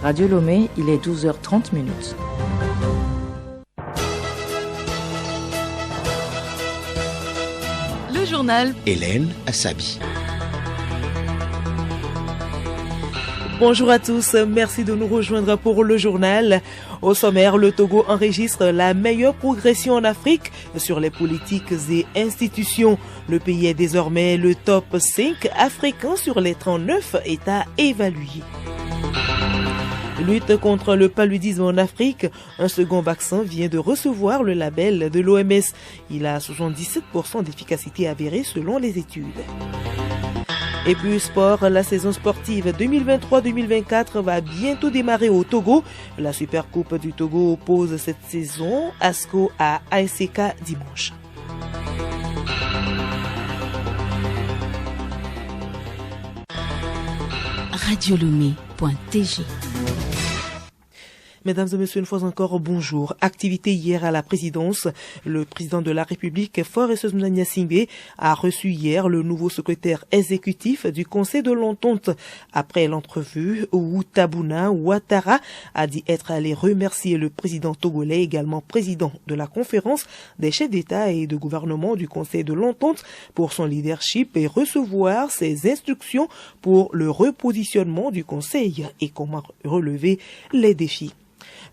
Radio Lomé, il est 12h30. Le journal Hélène Assabi. Bonjour à tous, merci de nous rejoindre pour le journal. Au sommaire, le Togo enregistre la meilleure progression en Afrique sur les politiques et institutions. Le pays est désormais le top 5 africain sur les 39 États évalués. Lutte contre le paludisme en Afrique, un second vaccin vient de recevoir le label de l'OMS. Il a 77% d'efficacité avérée selon les études. Et puis sport, la saison sportive 2023-2024 va bientôt démarrer au Togo. La Supercoupe du Togo oppose cette saison ASCO à ASK dimanche. radiolomé.tg. Mesdames et messieurs, une fois encore, bonjour. Activité hier à la présidence. Le président de la République, Faure Essoumana Gnassingbé, a reçu hier le nouveau secrétaire exécutif du Conseil de l'Entente. Après l'entrevue, Tabouna Ouattara a dit être allé remercier le président togolais, également président de la conférence des chefs d'État et de gouvernement du Conseil de l'Entente, pour son leadership et recevoir ses instructions pour le repositionnement du Conseil et comment relever les défis.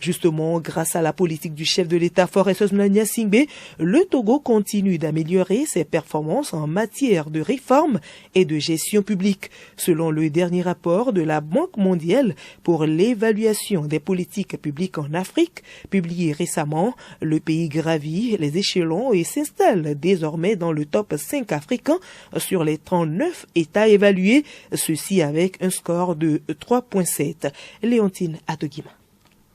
Justement, grâce à la politique du chef de l'État Faure Essoumana Gnassingbé, le Togo continue d'améliorer ses performances en matière de réforme et de gestion publique. Selon le dernier rapport de la Banque mondiale pour l'évaluation des politiques publiques en Afrique, publié récemment, le pays gravit les échelons et s'installe désormais dans le top 5 africain sur les 39 États évalués, ceci avec un score de 3,7. Léontine Adoguima.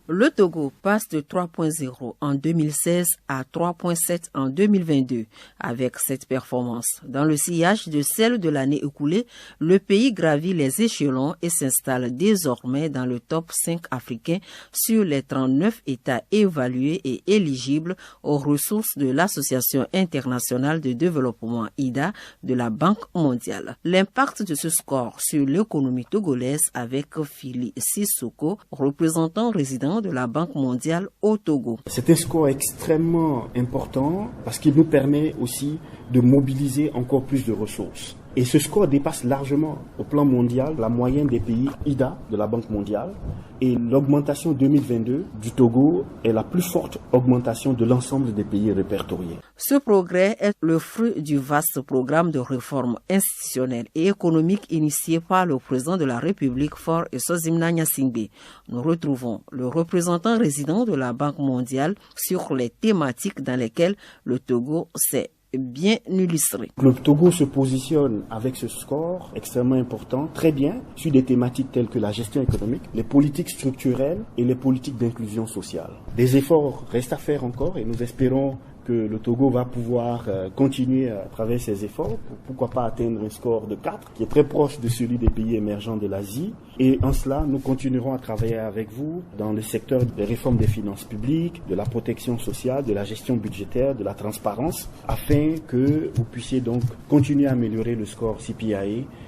Le Togo passe de 3.0 en 2016 à 3.7 en 2022. Avec cette performance, dans le sillage de celle de l'année écoulée, le pays gravit les échelons et s'installe désormais dans le top 5 africain sur les 39 États évalués et éligibles aux ressources de l'Association internationale de développement IDA de la Banque mondiale. L'impact de ce score sur l'économie togolaise avec Fili Sissoko, représentant résident de la Banque mondiale au Togo. C'est un score extrêmement important parce qu'il nous permet aussi de mobiliser encore plus de ressources. Et ce score dépasse largement au plan mondial la moyenne des pays IDA de la Banque mondiale. Et l'augmentation 2022 du Togo est la plus forte augmentation de l'ensemble des pays répertoriés. Ce progrès est le fruit du vaste programme de réforme institutionnelle et économique initié par le président de la République Faure Essoumana Gnassingbé. Nous retrouvons le représentant résident de la Banque mondiale sur les thématiques dans lesquelles le Togo s'est bien illustré. Le Togo se positionne avec ce score extrêmement important, très bien, sur des thématiques telles que la gestion économique, les politiques structurelles et les politiques d'inclusion sociale. Des efforts restent à faire encore et nous espérons que le Togo va pouvoir continuer à travers ses efforts, pourquoi pas atteindre un score de 4, qui est très proche de celui des pays émergents de l'Asie. Et en cela, nous continuerons à travailler avec vous dans le secteur des réformes des finances publiques, de la protection sociale, de la gestion budgétaire, de la transparence, afin que vous puissiez donc continuer à améliorer le score CPIA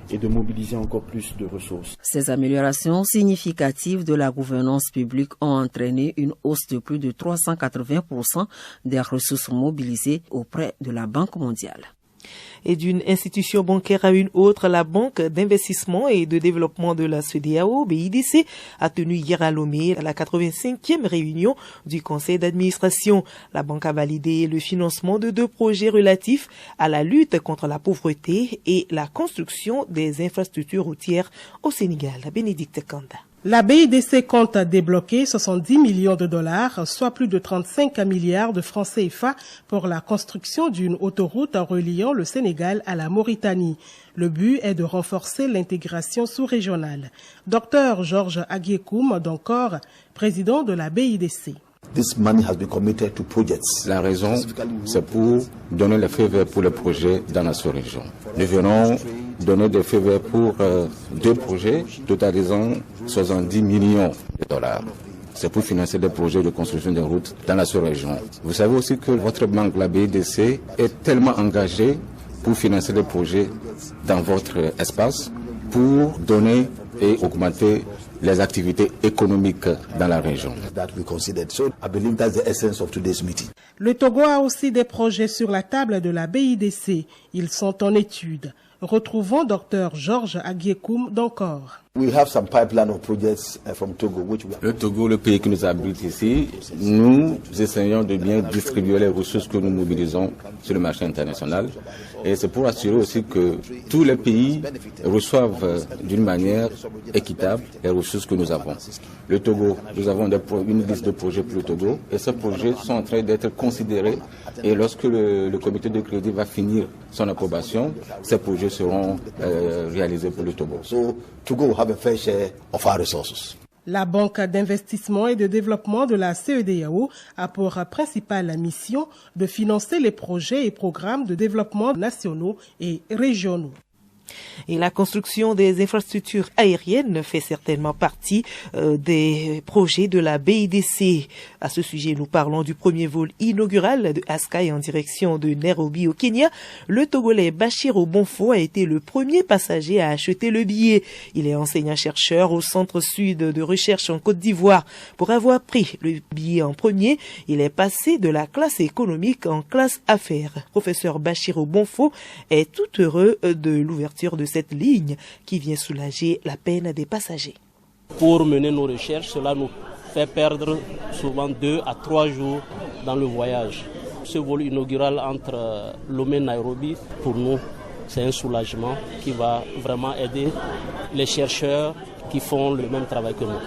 et de mobiliser encore plus de ressources. Ces améliorations significatives de la gouvernance publique ont entraîné une hausse de plus de 380% des ressources mobilisées auprès de la Banque mondiale. Et d'une institution bancaire à une autre, la Banque d'investissement et de développement de la CEDEAO, BIDC, a tenu hier à Lomé la 85e réunion du conseil d'administration. La banque a validé le financement de 2 projets relatifs à la lutte contre la pauvreté et la construction des infrastructures routières au Sénégal. Bénédicte Kanda. La BIDC compte débloquer 70 millions de dollars, soit plus de 35 milliards de francs CFA pour la construction d'une autoroute reliant le Sénégal à la Mauritanie. Le but est de renforcer l'intégration sous-régionale. Dr Georges Agiekoum, d'Encore, président de la BIDC. La raison, c'est pour donner les feux verts pour les projets dans la sous-région. Nous venons donner des feux verts pour 2 projets totalisant 70 millions de dollars. C'est pour financer des projets de construction de routes dans la sous-région. Vous savez aussi que votre banque, la BIDC, est tellement engagée pour financer des projets dans votre espace, pour donner et augmenter les activités économiques dans la région. Le Togo a aussi des projets sur la table de la BIDC. Ils sont en étude. Retrouvons Dr Georges Agiekoum d'Encore. Le Togo, le pays qui nous abrite ici, nous essayons de bien distribuer les ressources que nous mobilisons sur le marché international. Et c'est pour assurer aussi que tous les pays reçoivent d'une manière équitable les ressources que nous avons. Le Togo, nous avons une liste de projets pour le Togo et ces projets sont en train d'être considérés. Et lorsque le comité de crédit va finir son approbation, ces projets seront réalisés pour le Togo. La Banque d'investissement et de développement de la CEDEAO a pour principale mission de financer les projets et programmes de développement nationaux et régionaux. Et la construction des infrastructures aériennes fait certainement partie des projets de la BIDC. À ce sujet, nous parlons du premier vol inaugural de Askai en direction de Nairobi au Kenya. Le Togolais Bachir Bonfo a été le premier passager à acheter le billet. Il est enseignant-chercheur au Centre Sud de Recherche en Côte d'Ivoire. Pour avoir pris le billet en premier, il est passé de la classe économique en classe affaires. Professeur Bachir Bonfo est tout heureux de l'ouverture de cette ligne qui vient soulager la peine des passagers. Pour mener nos recherches, cela nous fait perdre souvent 2 à 3 jours dans le voyage. Ce vol inaugural entre Lomé et Nairobi, pour nous, c'est un soulagement qui va vraiment aider les chercheurs qui font le même travail que nous.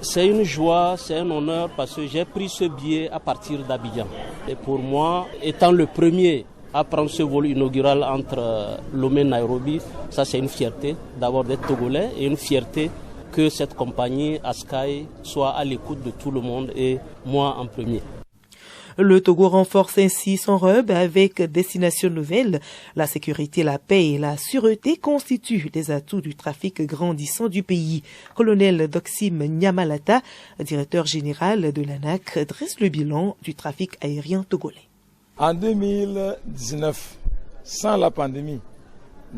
C'est une joie, c'est un honneur parce que j'ai pris ce billet à partir d'Abidjan. Et pour moi, étant le premier à prendre ce vol inaugural entre Lomé et Nairobi, ça c'est une fierté d'avoir d'être Togolais et une fierté que cette compagnie Askai soit à l'écoute de tout le monde et moi en premier. Le Togo renforce ainsi son hub avec destination nouvelle. La sécurité, la paix et la sûreté constituent les atouts du trafic grandissant du pays. Colonel Doxim Nyamalata, directeur général de l'ANAC, dresse le bilan du trafic aérien togolais. En 2019, sans la pandémie,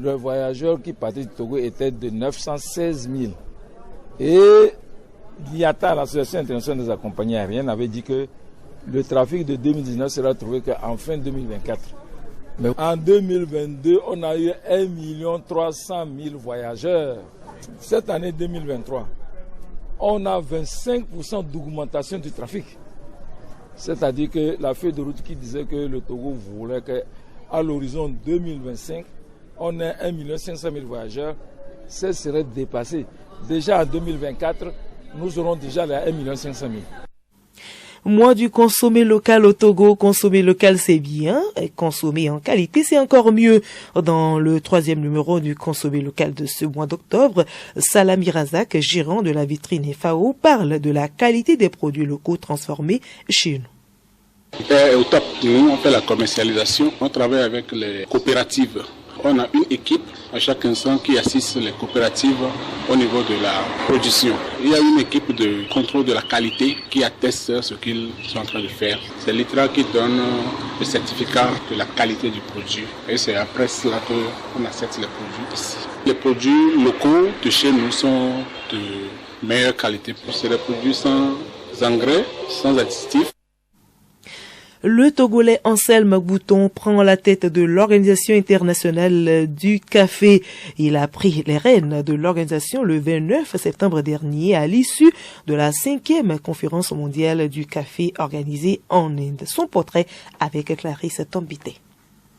le voyageur qui partait du Togo était de 916 000. Et l'IATA, l'Association internationale des compagnies aériennes, avait dit que le trafic de 2019 sera trouvé qu'en fin 2024. Mais en 2022, on a eu 1 300 000 voyageurs. Cette année 2023, on a 25% d'augmentation du trafic. C'est-à-dire que la feuille de route qui disait que le Togo voulait qu'à l'horizon 2025, on ait 1 500 000 voyageurs, ça serait dépassé. Déjà en 2024, nous aurons déjà les 1 500 000. Mois du consommé local au Togo. Consommer local, c'est bien. Et consommer en qualité, c'est encore mieux. Dans le 3e numéro du consommé local de ce mois d'octobre, Salami Razak, gérant de la vitrine FAO, parle de la qualité des produits locaux transformés chez nous. Au top, nous, on fait la commercialisation. On travaille avec les coopératives. On a une équipe à chaque instant qui assiste les coopératives au niveau de la production. Il y a une équipe de contrôle de la qualité qui atteste ce qu'ils sont en train de faire. C'est l'ITRA qui donne le certificat de la qualité du produit. Et c'est après cela qu'on accepte les produits ici. Les produits locaux de chez nous sont de meilleure qualité. C'est des produits sans engrais, sans additifs. Le Togolais Anselme Bouton prend la tête de l'Organisation internationale du café. Il a pris les rênes de l'organisation le 29 septembre dernier à l'issue de la 5e conférence mondiale du café organisée en Inde. Son portrait avec Clarisse Tombité.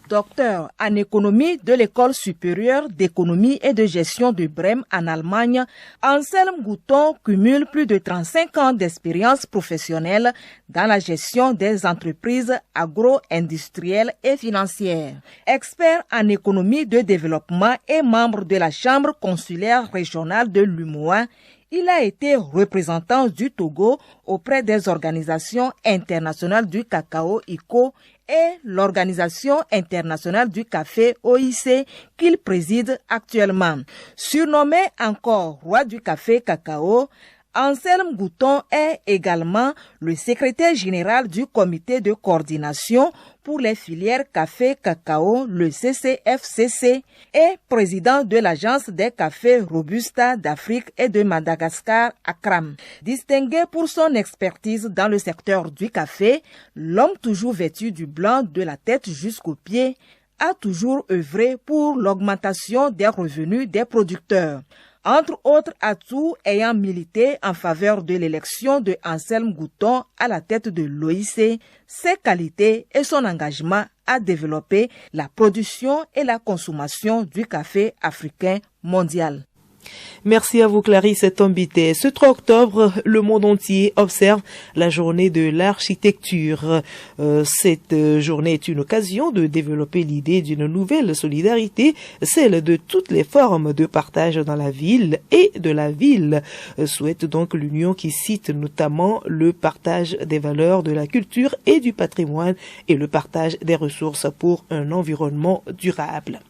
Docteur en économie de l'École supérieure d'économie et de gestion de Brême en Allemagne, Anselme Bouton cumule plus de 35 ans d'expérience professionnelle dans la gestion des entreprises agro-industrielles et financières. Expert en économie de développement et membre de la Chambre consulaire régionale de l'UMOA, il a été représentant du Togo auprès des organisations internationales du cacao ICO et l'Organisation internationale du café OIC qu'il préside actuellement. Surnommé encore roi du café cacao, Anselme Gouton est également le secrétaire général du comité de coordination pour les filières café-cacao, le CCFCC, et président de l'agence des cafés Robusta d'Afrique et de Madagascar, ACRAM. Distingué pour son expertise dans le secteur du café, l'homme toujours vêtu du blanc de la tête jusqu'aux pieds a toujours œuvré pour l'augmentation des revenus des producteurs. Entre autres atouts ayant milité en faveur de l'élection de Anselme Gouton à la tête de l'OIC, ses qualités et son engagement à développer la production et la consommation du café africain mondial. Merci à vous Clarisse Tombité. Ce 3 octobre, le monde entier observe la journée de l'architecture. Cette journée est une occasion de développer l'idée d'une nouvelle solidarité, celle de toutes les formes de partage dans la ville et de la ville. Souhaite donc l'Union qui cite notamment le partage des valeurs de la culture et du patrimoine et le partage des ressources pour un environnement durable.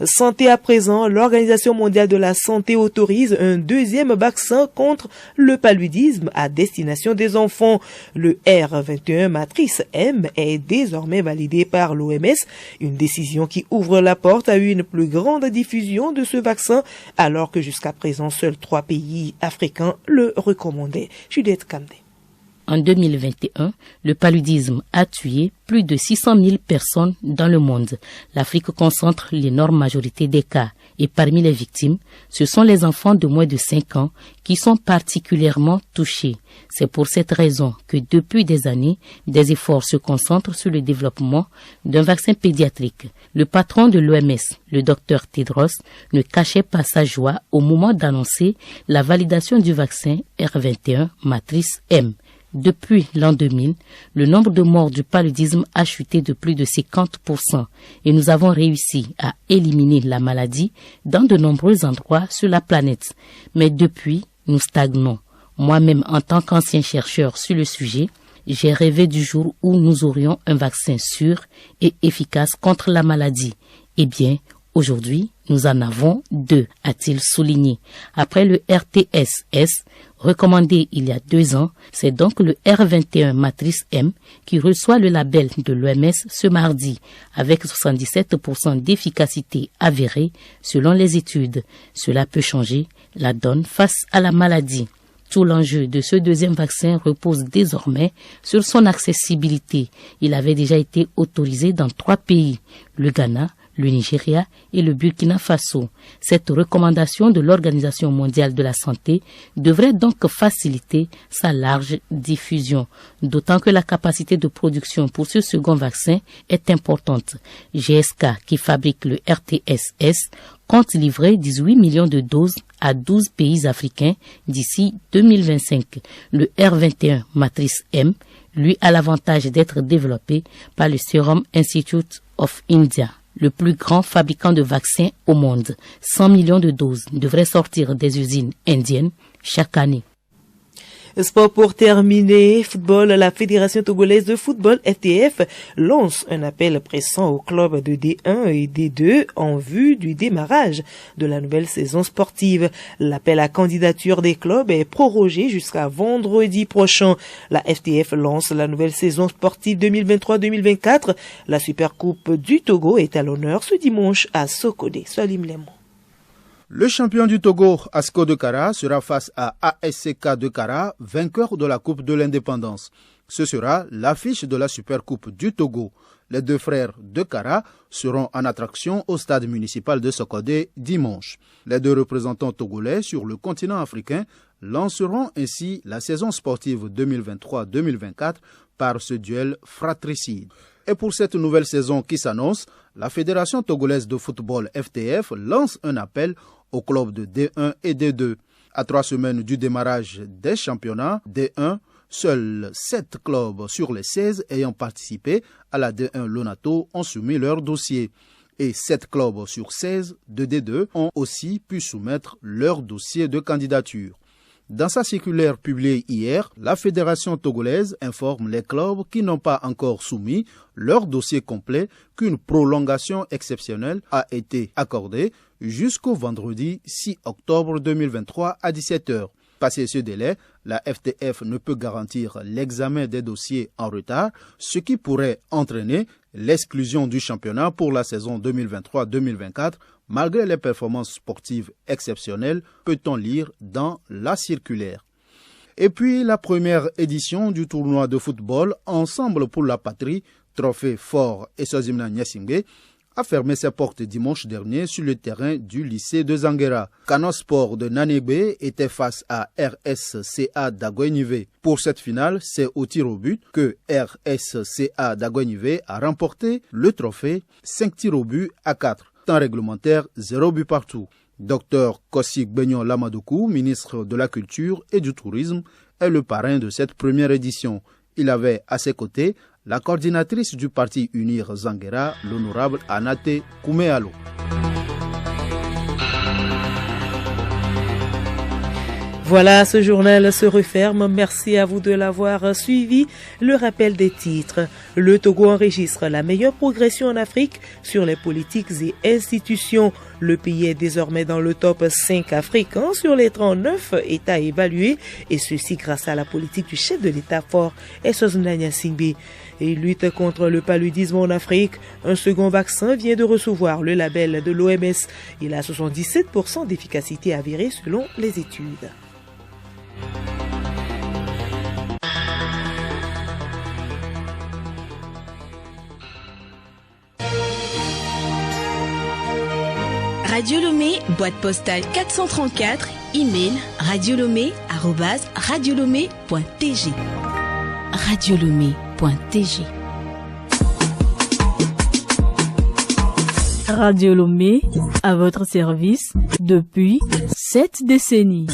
Santé à présent, l'Organisation mondiale de la santé autorise un deuxième vaccin contre le paludisme à destination des enfants. Le R21 matrice M est désormais validé par l'OMS, une décision qui ouvre la porte à une plus grande diffusion de ce vaccin, alors que jusqu'à présent seuls 3 pays africains le recommandaient. Juliette Kamdé. En 2021, le paludisme a tué plus de 600 000 personnes dans le monde. L'Afrique concentre l'énorme majorité des cas et parmi les victimes, ce sont les enfants de moins de 5 ans qui sont particulièrement touchés. C'est pour cette raison que depuis des années, des efforts se concentrent sur le développement d'un vaccin pédiatrique. Le patron de l'OMS, le Dr Tedros, ne cachait pas sa joie au moment d'annoncer la validation du vaccin R21 matrice M. Depuis l'an 2000, le nombre de morts du paludisme a chuté de plus de 50% et nous avons réussi à éliminer la maladie dans de nombreux endroits sur la planète. Mais depuis, nous stagnons. Moi-même, en tant qu'ancien chercheur sur le sujet, j'ai rêvé du jour où nous aurions un vaccin sûr et efficace contre la maladie. Eh bien, aujourd'hui, nous en avons 2, a-t-il souligné. Après le RTSS, recommandé il y a 2 ans, c'est donc le R21 matrice M qui reçoit le label de l'OMS ce mardi, avec 77% d'efficacité avérée selon les études. Cela peut changer la donne face à la maladie. Tout l'enjeu de ce deuxième vaccin repose désormais sur son accessibilité. Il avait déjà été autorisé dans 3 pays, le Ghana, le Nigeria et le Burkina Faso. Cette recommandation de l'Organisation mondiale de la santé devrait donc faciliter sa large diffusion, d'autant que la capacité de production pour ce second vaccin est importante. GSK, qui fabrique le RTSS, compte livrer 18 millions de doses à 12 pays africains d'ici 2025. Le R21 matrice M, lui, a l'avantage d'être développé par le Serum Institute of India, le plus grand fabricant de vaccins au monde. 100 millions de doses devraient sortir des usines indiennes chaque année. Sport pour terminer, football, la Fédération togolaise de football FTF lance un appel pressant aux clubs de D1 et D2 en vue du démarrage de la nouvelle saison sportive. L'appel à candidature des clubs est prorogé jusqu'à vendredi prochain. La FTF lance la nouvelle saison sportive 2023-2024. La Supercoupe du Togo est à l'honneur ce dimanche à Sokodé. Salim Lemon. Le champion du Togo, Asko de Kara, sera face à ASCK de Kara, vainqueur de la Coupe de l'Indépendance. Ce sera l'affiche de la Supercoupe du Togo. Les 2 frères de Kara seront en attraction au stade municipal de Sokodé dimanche. Les 2 représentants togolais sur le continent africain lanceront ainsi la saison sportive 2023-2024 par ce duel fratricide. Et pour cette nouvelle saison qui s'annonce, la Fédération togolaise de football FTF lance un appel aux clubs de D1 et D2. À 3 semaines du démarrage des championnats D1, seuls 7 clubs sur les 16 ayant participé à la D1 Lonato ont soumis leur dossier. Et 7 clubs sur 16 de D2 ont aussi pu soumettre leur dossier de candidature. Dans sa circulaire publiée hier, la Fédération togolaise informe les clubs qui n'ont pas encore soumis leur dossier complet qu'une prolongation exceptionnelle a été accordée jusqu'au vendredi 6 octobre 2023 à 17h. Passé ce délai, la FTF ne peut garantir l'examen des dossiers en retard, ce qui pourrait entraîner l'exclusion du championnat pour la saison 2023-2024, malgré les performances sportives exceptionnelles, peut-on lire dans la circulaire. Et puis la première édition du tournoi de football Ensemble pour la patrie, trophée Fort Eswazimna Nyasingbe, a fermé ses portes dimanche dernier sur le terrain du lycée de Zanguera. Cano Sport de Nanébé était face à RSCA d'Aguenive. Pour cette finale, c'est au tir au but que RSCA d'Aguenive a remporté le trophée 5 tirs au but à 4. Temps réglementaire, 0 but partout. Dr Kossik Benyon Lamadoukou, ministre de la Culture et du Tourisme, est le parrain de cette première édition. Il avait à ses côtés la coordinatrice du parti Unir Zanguera, l'honorable Anate Koumealo. Voilà, ce journal se referme. Merci à vous de l'avoir suivi. Le rappel des titres. Le Togo enregistre la meilleure progression en Afrique sur les politiques et institutions. Le pays est désormais dans le top 5 africain sur les 39 États évalués, et ceci grâce à la politique du chef de l'État fort, Eswazimna Nyasingbe. Et lutte contre le paludisme en Afrique. Un second vaccin vient de recevoir le label de l'OMS. Il a 77% d'efficacité avérée selon les études. Radio Lomé, boîte postale 434, email radiolomé@radiolomé.tg. radiolomé.tg. Radio Lomé, à votre service depuis 7 décennies.